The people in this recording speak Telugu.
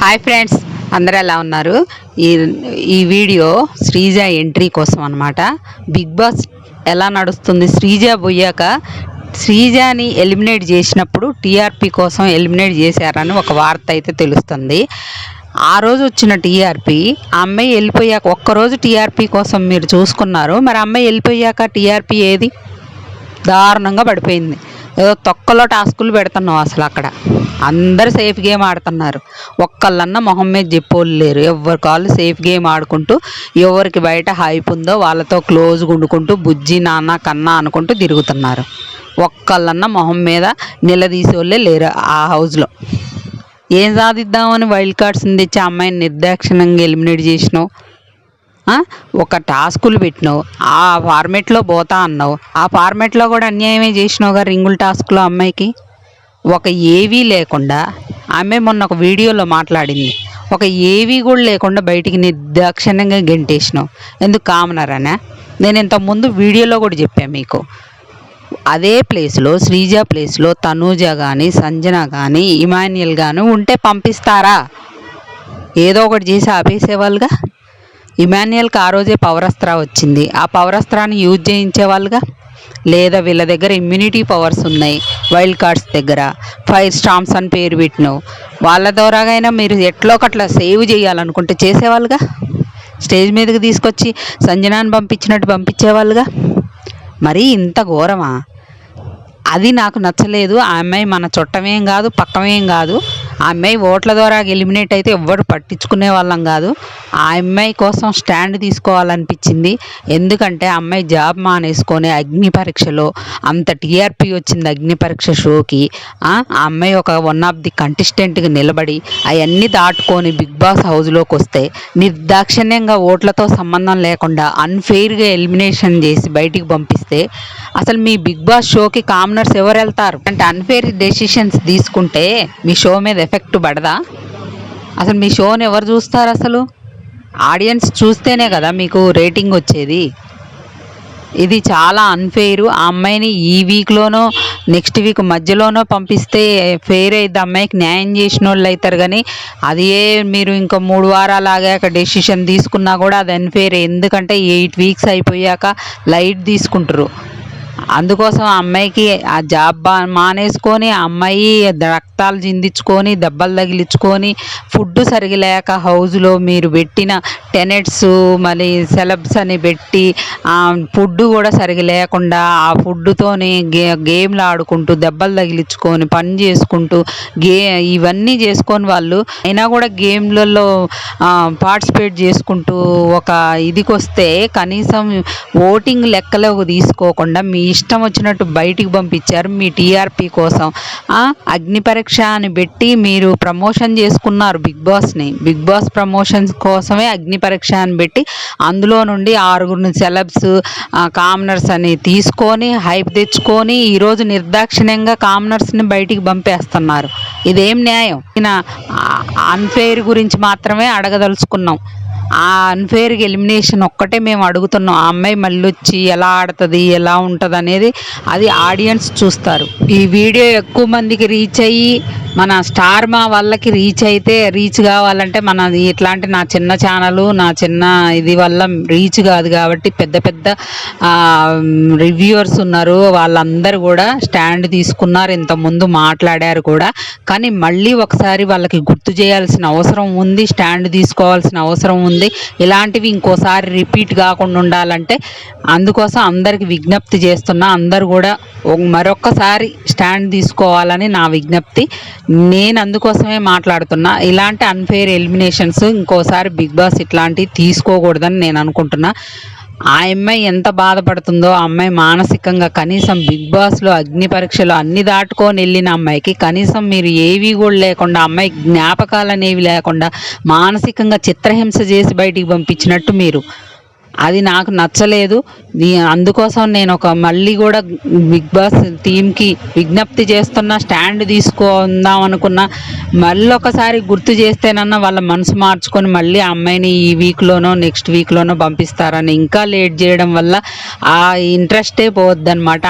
హాయ్ ఫ్రెండ్స్, అందరూ ఎలా ఉన్నారు? ఈ ఈ వీడియో శ్రీజ ఎంట్రీ కోసం అన్నమాట. బిగ్ బాస్ ఎలా నడుస్తుంది, శ్రీజ పోయాక శ్రీజని ఎలిమినేట్ చేసినప్పుడు టీఆర్పీ కోసం ఎలిమినేట్ చేశారని ఒక వార్త అయితే తెలుస్తుంది. ఆ రోజు వచ్చిన టీఆర్పీ ఆ అమ్మాయి వెళ్ళిపోయాక ఒక్కరోజు టీఆర్పీ కోసం మీరు చూసుకున్నారు. మరి అమ్మాయి వెళ్ళిపోయాక టీఆర్పీ ఏది? దారుణంగా పడిపోయింది. ఏదో తొక్కలో టాస్కులు పెడుతున్నావు. అసలు అక్కడ అందరు సేఫ్ గేమ్ ఆడుతున్నారు. ఒక్కళ్ళన్నా మొహం మీద చెప్పోళ్ళు లేరు. ఎవరి కాళ్ళు సేఫ్ గేమ్ ఆడుకుంటూ ఎవరికి బయట హైప్ ఉందో వాళ్ళతో క్లోజ్గా ఉండుకుంటూ బుజ్జి నాన్న కన్నా అనుకుంటూ తిరుగుతున్నారు. ఒక్కళ్ళన్నా మొహం మీద నిలదీసేవాళ్ళే లేరు. ఆ హౌస్లో ఏం సాధిద్దామని వైల్డ్ కార్డ్స్ని తెచ్చి అమ్మాయిని నిర్దాక్షిణ్యంగా ఎలిమినేట్ చేసినావు. ఒక టాస్కులు పెట్టినావు, ఆ ఫార్మేట్లో పోతా అన్నావు. ఆ ఫార్మేట్లో కూడా అన్యాయమే చేసినావుగా. రింగుల టాస్క్లో అమ్మాయికి ఒక ఏవీ లేకుండా, ఆమె మొన్న ఒక వీడియోలో మాట్లాడింది, ఒక ఏవీ కూడా లేకుండా బయటికి నిర్దాక్షిణ్యంగా గెంటేసినావు. ఎందుకు? కామనరానా? నేను ఇంతకుముందు వీడియోలో కూడా చెప్పాను మీకు. అదే ప్లేస్లో శ్రీజ ప్లేస్లో తనూజ కానీ సంజన కానీ ఇమాన్యుయల్ కానీ ఉంటే పంపిస్తారా? ఏదో ఒకటి చేసి ఆపేసేవాళ్ళుగా. ఇమాన్యుయల్కి ఆ రోజే పవరస్త్రా వచ్చింది. ఆ పవరస్త్రాన్ని యూజ్ చేయించేవాళ్ళుగా. లేదా వీళ్ళ దగ్గర ఇమ్యూనిటీ పవర్స్ ఉన్నాయి, వైల్డ్ కార్డ్స్ దగ్గర ఫైర్ స్టాంప్స్ అని పేరు పెట్టినావు. వాళ్ళ ద్వారాగైనా మీరు ఎట్లో ఒకట్లా సేవ్ చేయాలనుకుంటే చేసేవాళ్ళుగా. స్టేజ్ మీదకి తీసుకొచ్చి సంజనాన్ని పంపించినట్టు పంపించేవాళ్ళుగా. మరీ ఇంత ఘోరమా? అది నాకు నచ్చలేదు. ఆ అమ్మాయి మన చుట్టమేం కాదు, పక్కమేం కాదు. ఆ అమ్మాయి ఓట్ల ద్వారా ఎలిమినేట్ అయితే ఎవ్వరు పట్టించుకునే వాళ్ళం కాదు. ఆ అమ్మాయి కోసం స్టాండ్ తీసుకోవాలనిపించింది. ఎందుకంటే ఆ అమ్మాయి జాబ్ మానేసుకొని అగ్ని పరీక్షలో అంత టీఆర్పీ వచ్చింది. అగ్ని పరీక్ష షోకి ఆ అమ్మాయి ఒక వన్ ఆఫ్ ది కంటెస్టెంట్గా నిలబడి అవన్నీ దాటుకొని బిగ్ బాస్ హౌస్లోకి వస్తే నిర్దాక్షిణ్యంగా ఓట్లతో సంబంధం లేకుండా అన్ఫెయిర్గా ఎలిమినేషన్ చేసి బయటికి పంపిస్తే అసలు మీ బిగ్ బాస్ షోకి కామనర్స్ ఎవరు వెళ్తారు? అంటే అన్ఫెయిర్ డెసిషన్స్ తీసుకుంటే మీ షో మీద ఎఫెక్ట్ పడదా? అసలు మీ షోని ఎవరు చూస్తారు? అసలు ఆడియన్స్ చూస్తేనే కదా మీకు రేటింగ్ వచ్చేది. ఇది చాలా అన్ఫెయిర్. ఆ అమ్మాయిని ఈ వీక్లోనో నెక్స్ట్ వీక్ మధ్యలోనో పంపిస్తే ఫెయిర్ అయితే అమ్మాయికి న్యాయం చేసిన వాళ్ళు అవుతారు. కానీ అదే మీరు ఇంకా 3 వారాలు ఆగాక డెసిషన్ తీసుకున్నా కూడా అది అన్ఫెయిర్. ఎందుకంటే 8 వీక్స్ అయిపోయాక లైట్ తీసుకుంటారు. అందుకోసం ఆ అమ్మాయికి ఆ జాబ్ మానేసుకొని ఆ అమ్మాయి రక్తాలు చిందించుకొని దెబ్బలు తగిలించుకొని ఫుడ్ సరిగా లేక హౌస్లో మీరు పెట్టిన టెనెట్స్ మళ్ళీ సెలబ్స్ అని పెట్టి ఫుడ్ కూడా సరిగా లేకుండా ఆ ఫుడ్తోని గేమ్లు ఆడుకుంటూ దెబ్బలు తగిలించుకొని పని చేసుకుంటూ ఇవన్నీ చేసుకొని వాళ్ళు అయినా కూడా గేమ్లలో పార్టిసిపేట్ చేసుకుంటూ ఒక ఇదికి వస్తే కనీసం ఓటింగ్ లెక్కలోకి తీసుకోకుండా మీ ఇష్టం వచ్చినట్టు బయటికి పంపించారు మీ టీఆర్పీ కోసం. అగ్ని పరీక్ష అని పెట్టి మీరు ప్రమోషన్ చేసుకున్నారు బిగ్ బాస్ని. బిగ్ బాస్ ప్రమోషన్స్ కోసమే అగ్ని పరీక్ష అని పెట్టి అందులో నుండి 6 సెలబ్స్ కామనర్స్ అని తీసుకొని హైప్ తెచ్చుకొని ఈరోజు నిర్దాక్షిణ్యంగా కామనర్స్ని బయటికి పంపేస్తున్నారు. ఇదేం న్యాయం? అన్ఫెయిర్ గురించి మాత్రమే అడగదలుచుకున్నాం. ఆ అన్ఫెయిర్గా ఎలిమినేషన్ ఒక్కటే మేము అడుగుతున్నాం. ఆ అమ్మాయి మళ్ళీ వచ్చి ఎలా ఆడుతుంది, ఎలా ఉంటుంది అనేది అది ఆడియన్స్ చూస్తారు. ఈ వీడియో ఎక్కువ మందికి రీచ్ అయ్యి మన స్టార్ మా వాళ్ళకి రీచ్ అయితే, రీచ్ కావాలంటే మన ఇట్లాంటి నా చిన్న ఛానల్ నా చిన్న ఇది వల్ల రీచ్ కాదు. కాబట్టి పెద్ద పెద్ద రివ్యూవర్స్ ఉన్నారు, వాళ్ళందరూ కూడా స్టాండ్ తీసుకున్నారు, ఇంతకుముందు మాట్లాడారు కూడా. కానీ మళ్ళీ ఒకసారి వాళ్ళకి గుర్తు చేయాల్సిన అవసరం ఉంది, స్టాండ్ తీసుకోవాల్సిన అవసరం ఉంది. ఇలాంటివి ఇంకోసారి రిపీట్ కాకుండా ఉండాలంటే అందుకోసం అందరికి విజ్ఞప్తి చేస్తున్నా. అందరు కూడా మరొక్కసారి స్టాండ్ తీసుకోవాలని నా విజ్ఞప్తి. నేను అందుకోసమే మాట్లాడుతున్నా. ఇలాంటి అన్ఫెయిర్ ఎలిమినేషన్స్ ఇంకోసారి బిగ్ బాస్ ఇట్లాంటివి తీసుకోకూడదని నేను అనుకుంటున్నా. ఆ అమ్మాయి ఎంత బాధపడుతుందో, ఆ అమ్మాయి మానసికంగా కనీసం బిగ్ బాస్లో అగ్ని పరీక్షలో అన్ని దాటుకొని వెళ్ళిన అమ్మాయికి కనీసం మీరు ఏవి కూడా లేకుండా, అమ్మాయి జ్ఞాపకాలు అనేవి లేకుండా మానసికంగా చిత్రహింస చేసి బయటికి పంపించినట్టు మీరు, అది నాకు నచ్చలేదు. అందుకోసం నేను మళ్ళీ కూడా బిగ్ బాస్ టీంకి విజ్ఞప్తి చేస్తున్నా. స్టాండ్ తీసుకుందాం అనుకున్నా, మళ్ళీ ఒకసారి గుర్తు చేస్తేనన్నా వాళ్ళ మనసు మార్చుకొని మళ్ళీ ఆ అమ్మాయిని ఈ వీక్లోనో నెక్స్ట్ వీక్లోనో పంపిస్తారని. ఇంకా లేట్ చేయడం వల్ల ఆ ఇంట్రెస్టే పోవద్దనమాట.